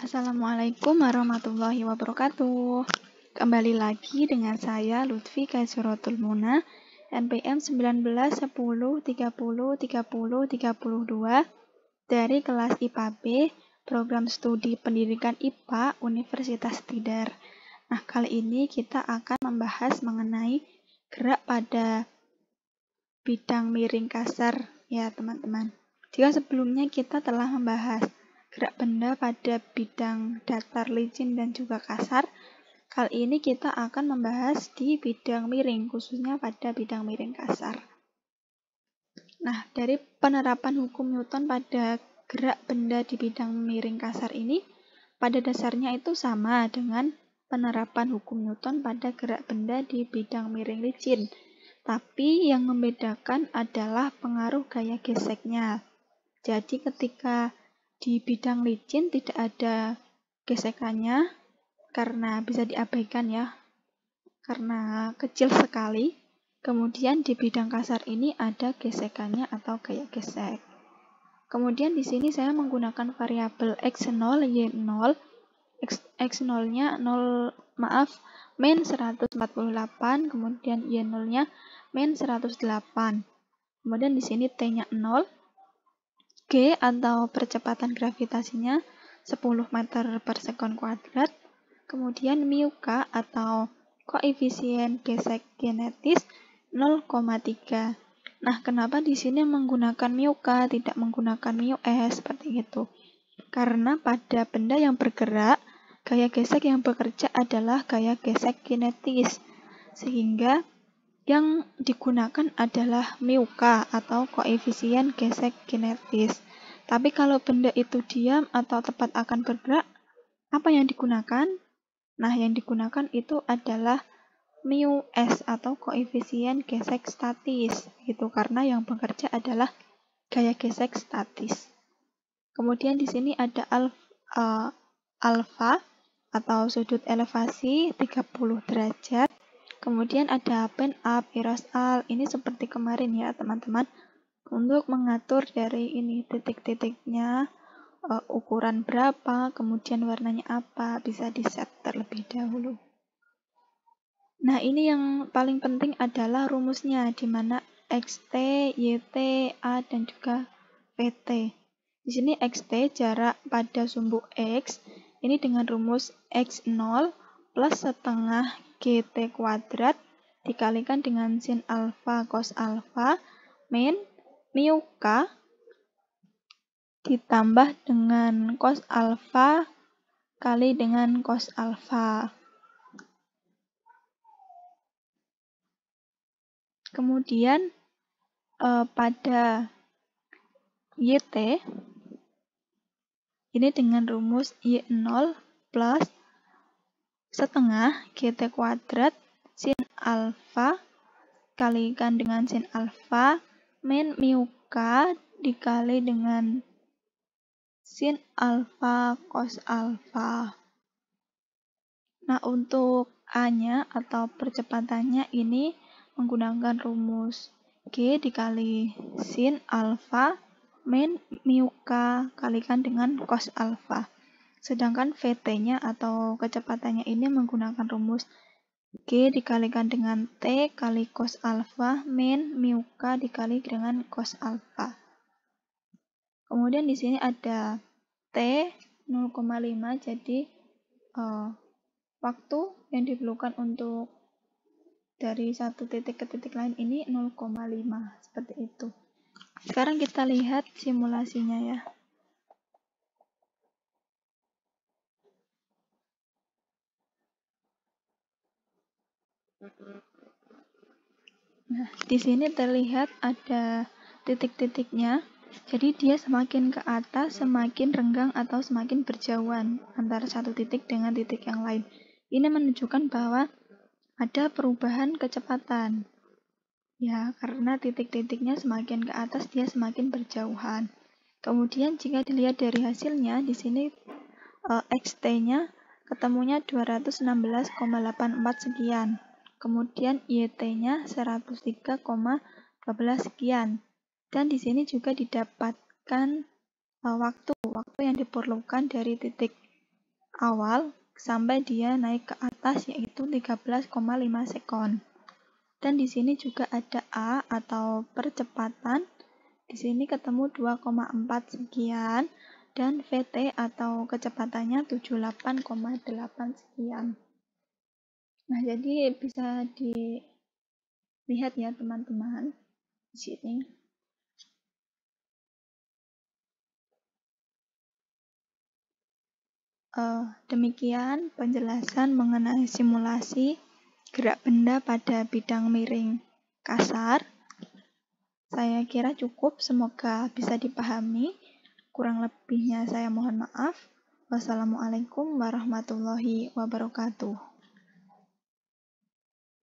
Assalamualaikum warahmatullahi wabarakatuh. Kembali lagi dengan saya Lutfi Kaisuratul Muna, NPM 1910303032 dari kelas IPA B, Program Studi Pendidikan IPA Universitas Tidar. Nah, kali ini kita akan membahas mengenai gerak pada bidang miring kasar ya teman-teman. Jika sebelumnya kita telah membahas gerak benda pada bidang datar, licin, dan juga kasar, kali ini kita akan membahas di bidang miring, khususnya pada bidang miring kasar. Nah, dari penerapan hukum Newton pada gerak benda di bidang miring kasar ini, pada dasarnya itu sama dengan penerapan hukum Newton pada gerak benda di bidang miring licin. Tapi yang membedakan adalah pengaruh gaya geseknya. Jadi ketika di bidang licin tidak ada gesekannya karena bisa diabaikan ya, karena kecil sekali. Kemudian di bidang kasar ini ada gesekannya atau gaya gesek. Kemudian di sini saya menggunakan variabel X0, Y0. X0-nya min 148, kemudian Y0-nya min 108. Kemudian di sini T-nya 0. G atau percepatan gravitasinya 10 meter per sekon kuadrat. Kemudian mu K atau koefisien gesek kinetis 0,3. Nah, kenapa di sini menggunakan mu K, tidak menggunakan mu S seperti itu? Karena pada benda yang bergerak, gaya gesek yang bekerja adalah gaya gesek kinetis. Sehingga yang digunakan adalah mu K atau koefisien gesek kinetis. Tapi kalau benda itu diam atau tepat akan bergerak, apa yang digunakan? Nah, yang digunakan itu adalah mu S atau koefisien gesek statis, gitu, karena yang bekerja adalah gaya gesek statis. Kemudian di sini ada alfa atau sudut elevasi 30 derajat. Kemudian ada pen up, iras al. Ini seperti kemarin ya teman-teman. Untuk mengatur dari ini titik-titiknya, ukuran berapa, kemudian warnanya apa, bisa di-set terlebih dahulu. Nah, ini yang paling penting adalah rumusnya, di mana xt, yt, a, dan juga vt. Di sini xt jarak pada sumbu x, ini dengan rumus x0 plus setengah gt kuadrat dikalikan dengan sin alfa cos alfa min mu K ditambah dengan cos alfa kali dengan cos alfa. Kemudian pada YT ini dengan rumus Y0 plus setengah GT kuadrat sin alfa kalikan dengan sin alfa min mu K dikali dengan sin alfa cos alfa. Nah, untuk A-nya atau percepatannya ini menggunakan rumus G dikali sin alfa min mu K kalikan dengan cos alfa. Sedangkan VT-nya atau kecepatannya ini menggunakan rumus G dikalikan dengan T kali cos alfa min mu K dikali dengan cos alfa. Kemudian di sini ada T 0,5, jadi waktu yang diperlukan untuk dari satu titik ke titik lain ini 0,5, seperti itu. Sekarang kita lihat simulasinya ya. Nah, di sini terlihat ada titik-titiknya. Jadi dia semakin ke atas, semakin renggang atau semakin berjauhan antara satu titik dengan titik yang lain. Ini menunjukkan bahwa ada perubahan kecepatan. Ya, karena titik-titiknya semakin ke atas, dia semakin berjauhan. Kemudian jika dilihat dari hasilnya, di sini xt-nya ketemunya 216,84 sekian. Kemudian YT-nya 103,12 sekian. Dan di sini juga didapatkan waktu yang diperlukan dari titik awal sampai dia naik ke atas, yaitu 13,5 sekon. Dan di sini juga ada A atau percepatan. Di sini ketemu 2,4 sekian dan VT atau kecepatannya 78,8 sekian. Nah, jadi bisa dilihat ya teman-teman di sini. Demikian penjelasan mengenai simulasi gerak benda pada bidang miring kasar. Saya kira cukup, semoga bisa dipahami. Kurang lebihnya saya mohon maaf. Wassalamualaikum warahmatullahi wabarakatuh.